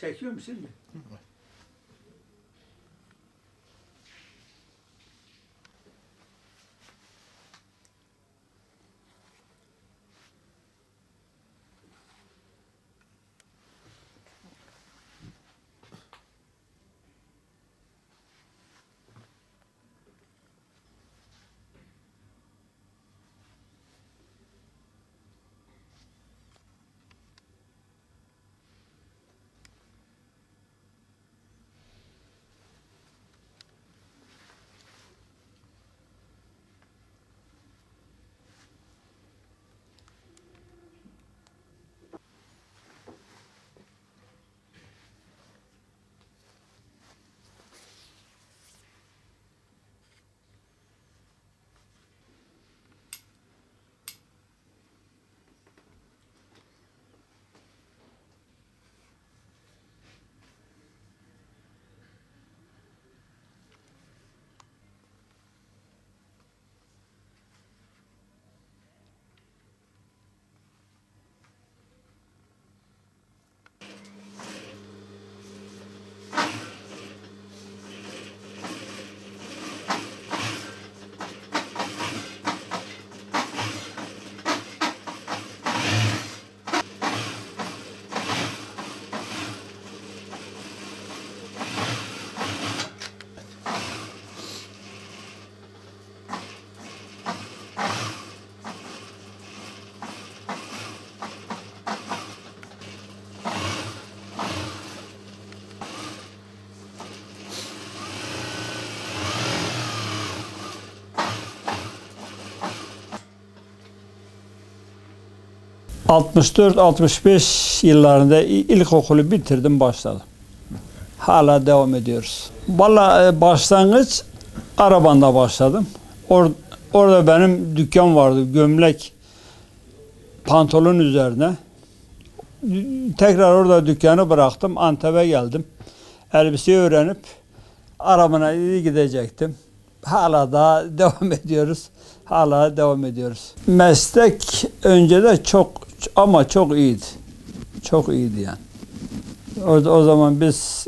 Çekiyor musun şimdi? ...64-65 yıllarında ilkokulu bitirdim, başladım. Hala devam ediyoruz. Vallahi başlangıç Araban'da başladım. Orada benim dükkan vardı, gömlek, pantolon üzerine. Tekrar orada dükkanı bıraktım, Antep'e geldim. Elbiseyi öğrenip Araban'a gidecektim. Hala da devam ediyoruz. Hala devam ediyoruz. Meslek önce de çok iyiydi. Çok iyiydi yani. O zaman biz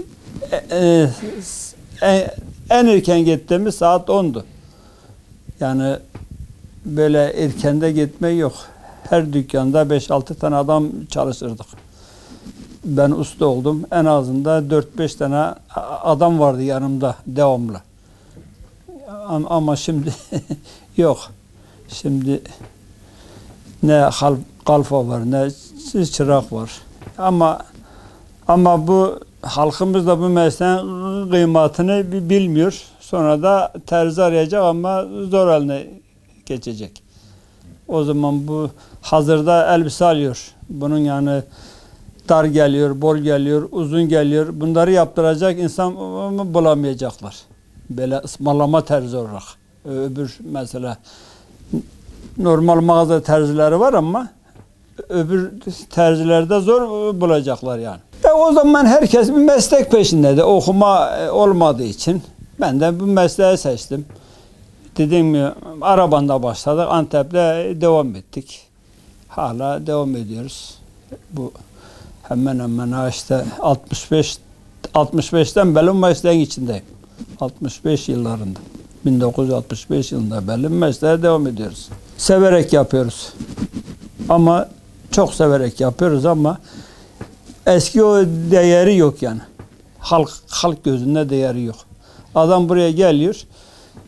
en erken gittiğimiz saat 10'du. Yani böyle erkende gitmek yok. Her dükkanda 5-6 tane adam çalışırdık. Ben usta oldum. En azından 4-5 tane adam vardı yanımda devamlı. Ama şimdi yok. Şimdi ne kalfa var, ne çırak var. Ama bu halkımız da bu mesleğin kıymetini bilmiyor. Sonra da terzi arayacak ama zor haline geçecek. O zaman bu hazırda elbise alıyor. Bunun yani dar geliyor, bol geliyor, uzun geliyor. Bunları yaptıracak insan bulamayacaklar. Böyle ısmarlama terzi olarak. Öbür mesela normal mağaza terzileri var ama öbür terzilerde zor bulacaklar yani. O zaman herkes bir meslek peşindeydi. Okuma olmadığı için ben de bu mesleği seçtim. Dediğim gibi Araban'da başladık, Antep'te devam ettik. Hala devam ediyoruz. Bu hemen işte 65'ten beri mesleğin içindeyim. 65 yıllarında. 1965 yılında belli mesleğe devam ediyoruz. Severek yapıyoruz. Ama çok severek yapıyoruz ama eski o değeri yok yani. Halk gözünde değeri yok. Adam buraya geliyor.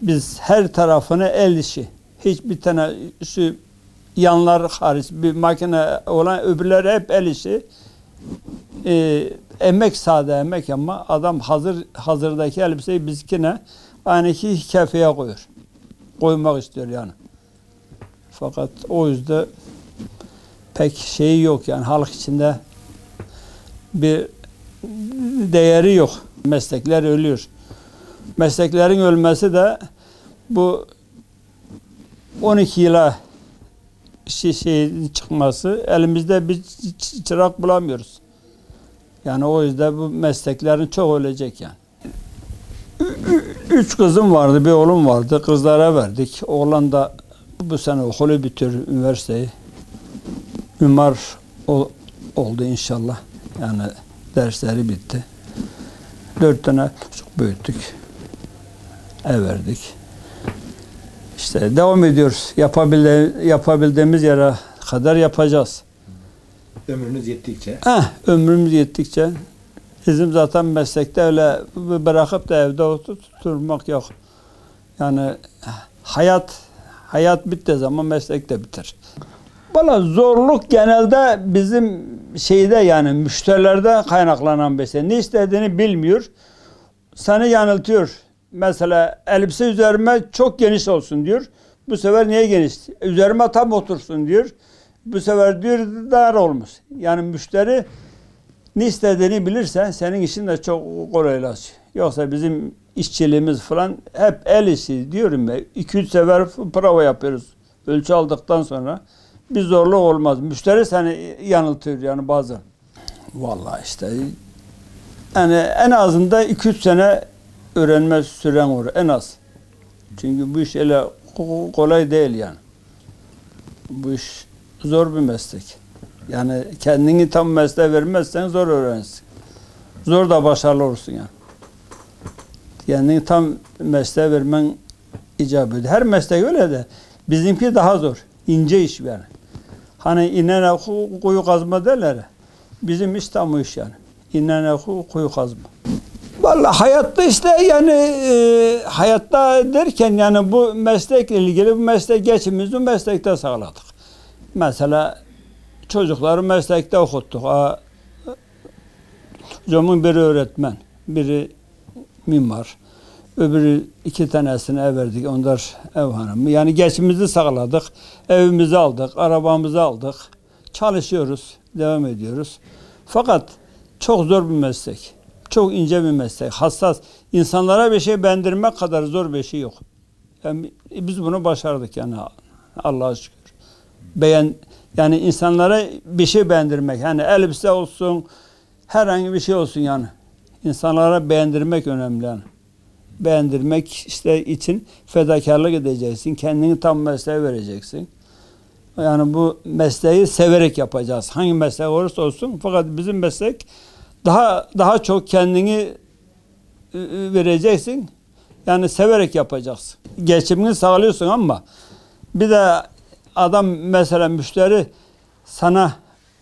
Biz her tarafını el işi. Hiçbir tane şu yanlar hariç bir makine olan öbürleri hep el işi. Emek, sade emek ama adam hazırdaki elbiseyi bizimkine aynı ki kefeye koyuyor. Koymak istiyor yani. Fakat o yüzden pek şeyi yok yani, halk içinde bir değeri yok. Meslekler ölüyor. Mesleklerin ölmesi de bu 12 yıla çıkması, elimizde bir çırak bulamıyoruz. Yani o yüzden bu mesleklerin çok ölecek yani. 3 kızım vardı, bir oğlum vardı. Kızlara verdik. Oğlan da bu sene okulu bitir, üniversiteyi. Mimar oldu inşallah. Yani Dersleri bitti. 4 tane çocuk büyüttük. Ev verdik. İşte devam ediyoruz. Yapabildiğimiz yere kadar yapacağız. Ömrünüz yettikçe. Ömrümüz yettikçe. Bizim zaten meslekte öyle bırakıp da evde oturmak yok. Yani hayat bittiği zaman meslek de biter. Valla zorluk genelde bizim yani müşterilerde kaynaklanan bir şey. Ne istediğini bilmiyor. Seni yanıltıyor. Mesela elbise üzerime çok geniş olsun diyor. Bu sefer niye geniş? Üzerime tam otursun diyor. Bu sefer diyor dar olmuş. Yani müşteri ne istediğini bilirse senin işin de çok kolaylaşıyor. Yoksa bizim işçiliğimiz falan hep el işi diyorum ya. 2-3 sefer prova yapıyoruz. Ölçü aldıktan sonra bir zorluk olmaz. Müşteri seni yanıltıyor yani bazen. Vallahi işte yani en azından 2-3 sene öğrenme süren olur en az. Çünkü bu iş öyle kolay değil yani. Bu iş zor bir meslek. Yani kendini tam mesleğe vermezsen zor öğrenirsin. Zor da başarılı olursun yani. Kendini tam mesleğe vermen icap ediyor. Her meslek öyle de bizimki daha zor. İnce iş yani. Hani inene kuyu kazma derler. Bizim iş tam o iş yani. İnene kuyu kazma. Vallahi hayatta işte yani hayatta derken yani bu meslekle ilgili bu meslek geçimimizi bu meslekte sağladık. Mesela çocukları meslekte okuttuk. Çocuğumun biri öğretmen, biri mimar, öbürü 2 tanesini ev verdik. Onlar ev hanımı. Yani geçimimizi sağladık, evimizi aldık, arabamızı aldık. Çalışıyoruz, devam ediyoruz. Fakat çok zor bir meslek. Çok ince bir meslek, hassas. İnsanlara bir şey beğendirmek kadar zor bir şey yok. Yani biz bunu başardık yani Allah'a şükür. Yani insanlara bir şey beğendirmek. Yani elbise olsun, herhangi bir şey olsun yani. İnsanlara beğendirmek önemli yani. Beğendirmek işte için fedakarlık edeceksin. Kendini tam mesleğe vereceksin. Yani bu mesleği severek yapacağız. Hangi meslek olursa olsun. Fakat bizim meslek daha çok kendini vereceksin. Yani severek yapacaksın. Geçimini sağlıyorsun ama bir de adam mesela müşteri sana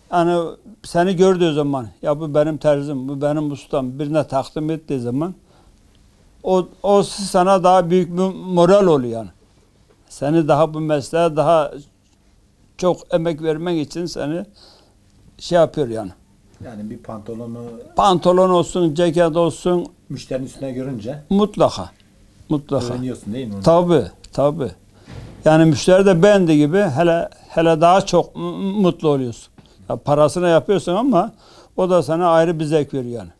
hani seni gördüğü zaman ya bu benim terzim, bu benim ustam birine takdim ettiği zaman o sana daha büyük bir moral oluyor yani. Seni daha bu mesleğe daha çok emek vermek için seni şey yapıyor yani. Yani bir pantolon olsun, ceket olsun. Müşterinin üstüne görünce Mutlaka. öğreniyorsun değil mi? Tabii. Yani müşteri de beğendiği gibi hele daha çok mutlu oluyorsun. Ya parasına yapıyorsun ama o da sana ayrı bir zevk veriyor yani.